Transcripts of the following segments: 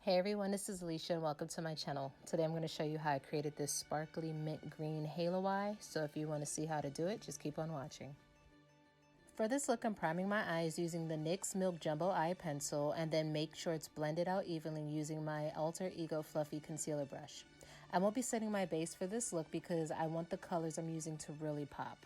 Hey everyone, this is Alicia and welcome to my channel. Today I'm going to show you how I created this sparkly mint green halo eye. So if you want to see how to do it, just keep on watching. For this look, I'm priming my eyes using the NYX Milk Jumbo Eye Pencil and then make sure it's blended out evenly using my Alter Ego Fluffy Concealer Brush. I won't be setting my base for this look because I want the colors I'm using to really pop.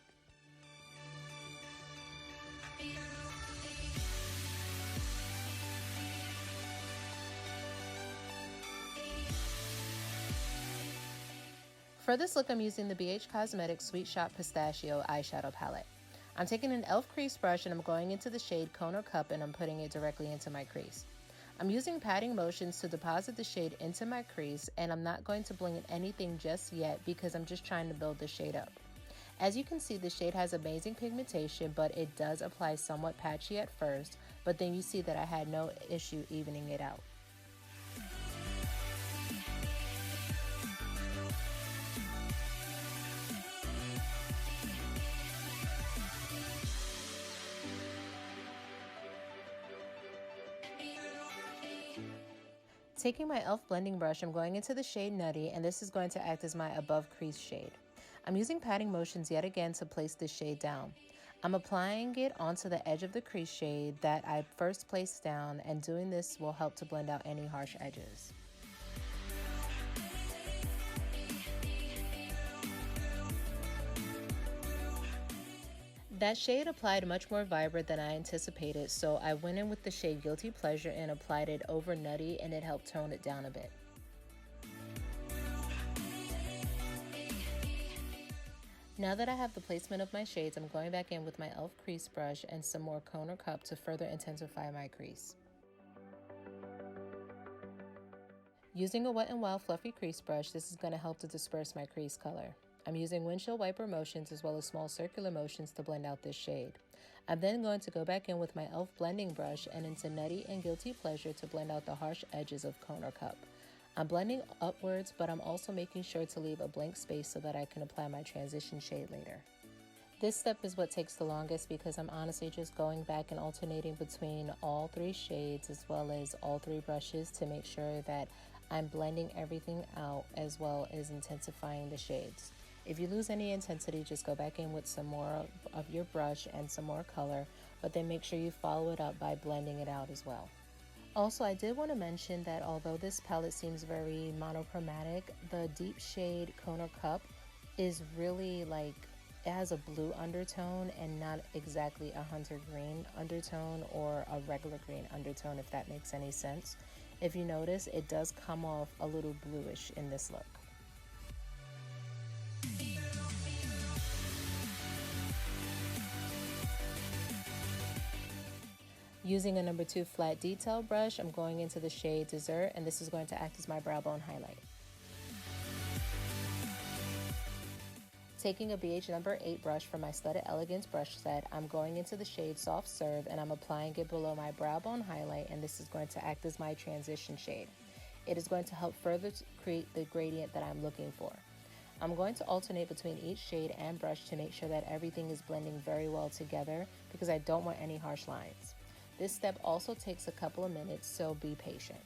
For this look, I'm using the BH Cosmetics Sweet Shoppe Pistachio eyeshadow palette. I'm taking an e.l.f. crease brush and I'm going into the shade Cone or Cup and I'm putting it directly into my crease. I'm using patting motions to deposit the shade into my crease, and I'm not going to bling anything just yet because I'm just trying to build the shade up. As you can see, the shade has amazing pigmentation, but it does apply somewhat patchy at first, but then you see that I had no issue evening it out. Taking my e.l.f. blending brush, I'm going into the shade Nutty, and this is going to act as my above crease shade. I'm using patting motions yet again to place this shade down. I'm applying it onto the edge of the crease shade that I first placed down, and doing this will help to blend out any harsh edges. That shade applied much more vibrant than I anticipated, so I went in with the shade Guilty Pleasure and applied it over Nutty, and it helped tone it down a bit. Now that I have the placement of my shades, I'm going back in with my e.l.f. crease brush and some more Cone or Cup to further intensify my crease. Using a Wet n Wild fluffy crease brush, this is going to help to disperse my crease color. I'm using windshield wiper motions as well as small circular motions to blend out this shade. I'm then going to go back in with my e.l.f. blending brush and into Nutty and Guilty Pleasure to blend out the harsh edges of Cone or Cup. I'm blending upwards, but I'm also making sure to leave a blank space so that I can apply my transition shade later. This step is what takes the longest because I'm honestly just going back and alternating between all three shades as well as all three brushes to make sure that I'm blending everything out as well as intensifying the shades. If you lose any intensity, just go back in with some more of your brush and some more color, but then make sure you follow it up by blending it out as well. Also, I did want to mention that although this palette seems very monochromatic, the deep shade Cone or Cup is really it has a blue undertone and not exactly a hunter green undertone or a regular green undertone, if that makes any sense. If you notice, it does come off a little bluish in this look. Using a number 2 flat detail brush, I'm going into the shade Dessert, and this is going to act as my brow bone highlight. Taking a BH number 8 brush from my Studded Elegance brush set, I'm going into the shade Soft Serve and I'm applying it below my brow bone highlight, and this is going to act as my transition shade. It is going to help further create the gradient that I'm looking for. I'm going to alternate between each shade and brush to make sure that everything is blending very well together because I don't want any harsh lines. This step also takes a couple of minutes, so be patient.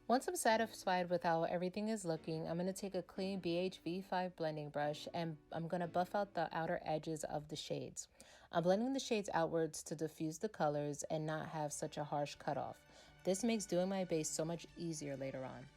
Once I'm satisfied with how everything is looking, I'm going to take a clean BH V5 blending brush and I'm going to buff out the outer edges of the shades. I'm blending the shades outwards to diffuse the colors and not have such a harsh cutoff. This makes doing my base so much easier later on.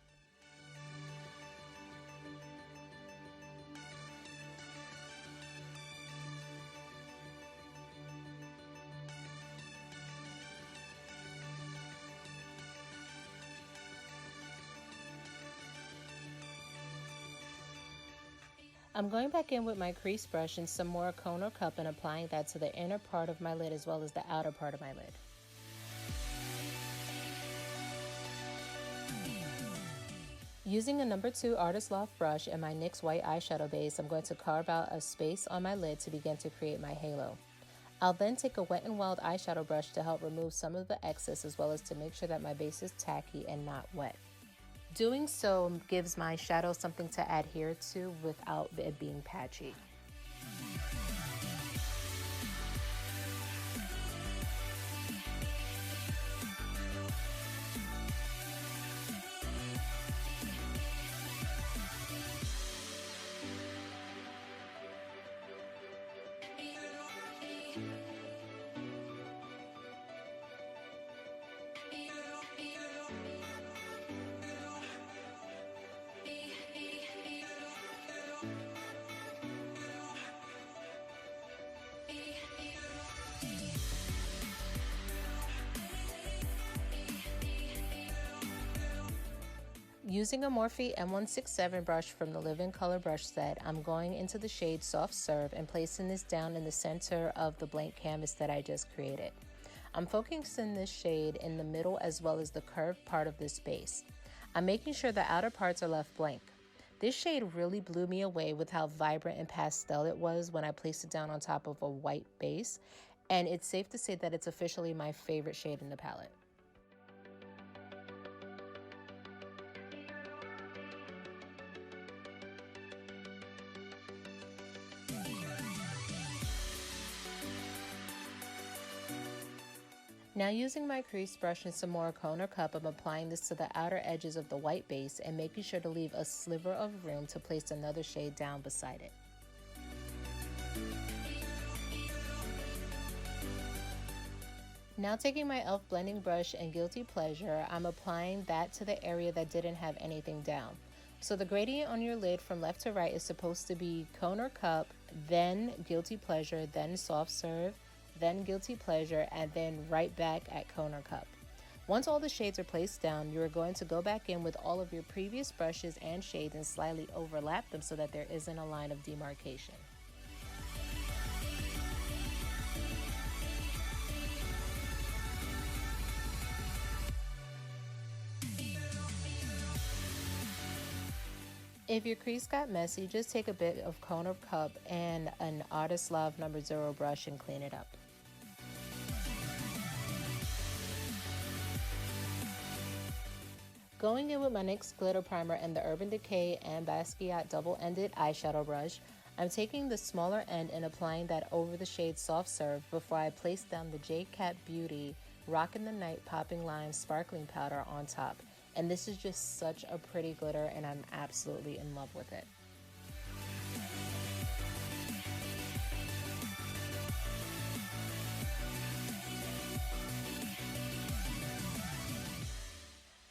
I'm going back in with my crease brush and some more Cone or Cup and applying that to the inner part of my lid as well as the outer part of my lid. Using a number 2 Artist Loft brush and my NYX white eyeshadow base, I'm going to carve out a space on my lid to begin to create my halo. I'll then take a Wet n Wild eyeshadow brush to help remove some of the excess as well as to make sure that my base is tacky and not wet. Doing so gives my shadow something to adhere to without it being patchy. Using a Morphe M167 brush from the Live-In Color brush set, I'm going into the shade Soft Serve and placing this down in the center of the blank canvas that I just created. I'm focusing this shade in the middle as well as the curved part of this base. I'm making sure the outer parts are left blank. This shade really blew me away with how vibrant and pastel it was when I placed it down on top of a white base, and it's safe to say that it's officially my favorite shade in the palette. Now using my crease brush and some more cone or cup, I'm applying this to the outer edges of the white base and making sure to leave a sliver of room to place another shade down beside it. Now taking my e.l.f. blending brush and Guilty Pleasure, I'm applying that to the area that didn't have anything down. So the gradient on your lid from left to right is supposed to be cone or cup, then Guilty Pleasure, then Soft Serve, then Guilty Pleasure, and then right back at cone or cup. Once all the shades are placed down, you are going to go back in with all of your previous brushes and shades and slightly overlap them so that there isn't a line of demarcation. If your crease got messy, just take a bit of cone or cup and an Artist Love No. 0 brush and clean it up. Going in with my NYX glitter primer and the Urban Decay and Basquiat double-ended eyeshadow brush, I'm taking the smaller end and applying that over the shade Soft Serve before I place down the J Cat Beauty Rockin' the Night Popping Lime Sparkling Powder on top. And this is just such a pretty glitter and I'm absolutely in love with it.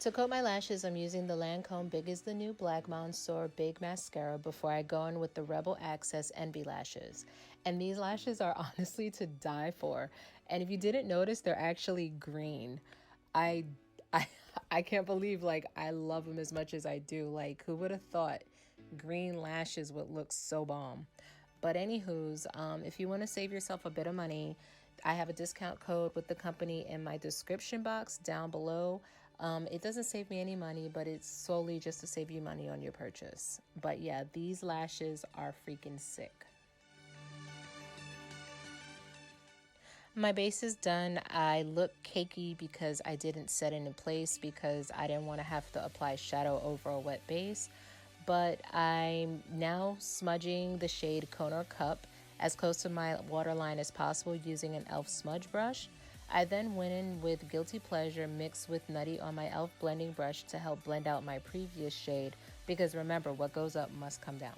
To coat my lashes, I'm using the Lancome Big is the New Black Monsieur Big Mascara before I go in with the Rebel Access Envy Lashes. And these lashes are honestly to die for. And if you didn't notice, they're actually green. I can't believe I love them as much as I do. Like, who would have thought green lashes would look so bomb? But anywho's, if you want to save yourself a bit of money, I have a discount code with the company in my description box down below. It doesn't save me any money, but it's solely just to save you money on your purchase. But yeah, these lashes are freaking sick. My base is done. I look cakey because I didn't set it in place because I didn't want to have to apply shadow over a wet base. But I'm now smudging the shade Cone or Cup as close to my waterline as possible using an e.l.f. smudge brush. I then went in with Guilty Pleasure mixed with Nutty on my e.l.f. blending brush to help blend out my previous shade because remember, what goes up must come down.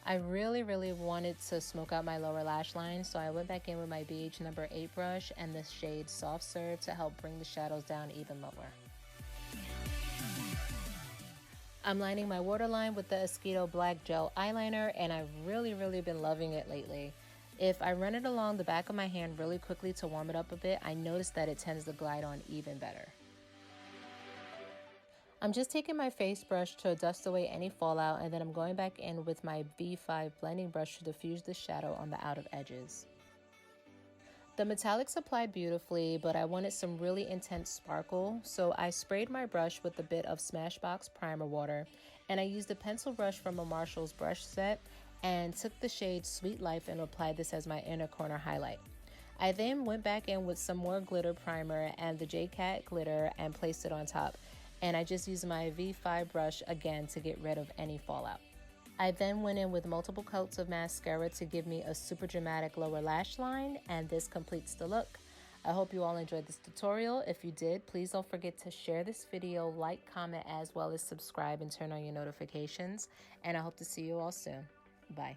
I really wanted to smoke out my lower lash line, so I went back in with my BH No. 8 brush and the shade Soft Serve to help bring the shadows down even lower. I'm lining my waterline with the Esqido Black Gel Eyeliner and I've really been loving it lately. If I run it along the back of my hand really quickly to warm it up a bit, I notice that it tends to glide on even better. I'm just taking my face brush to dust away any fallout and then I'm going back in with my B5 blending brush to diffuse the shadow on the outer edges. The metallics applied beautifully, but I wanted some really intense sparkle, so I sprayed my brush with a bit of Smashbox primer water and I used a pencil brush from a Marshall's brush set and took the shade Sweet Life and applied this as my inner corner highlight. I then went back in with some more glitter primer and the J-Cat glitter and placed it on top. And I just used my V5 brush again to get rid of any fallout. I then went in with multiple coats of mascara to give me a super dramatic lower lash line, and this completes the look. I hope you all enjoyed this tutorial. If you did, please don't forget to share this video, like, comment, as well as subscribe and turn on your notifications. And I hope to see you all soon. Bye.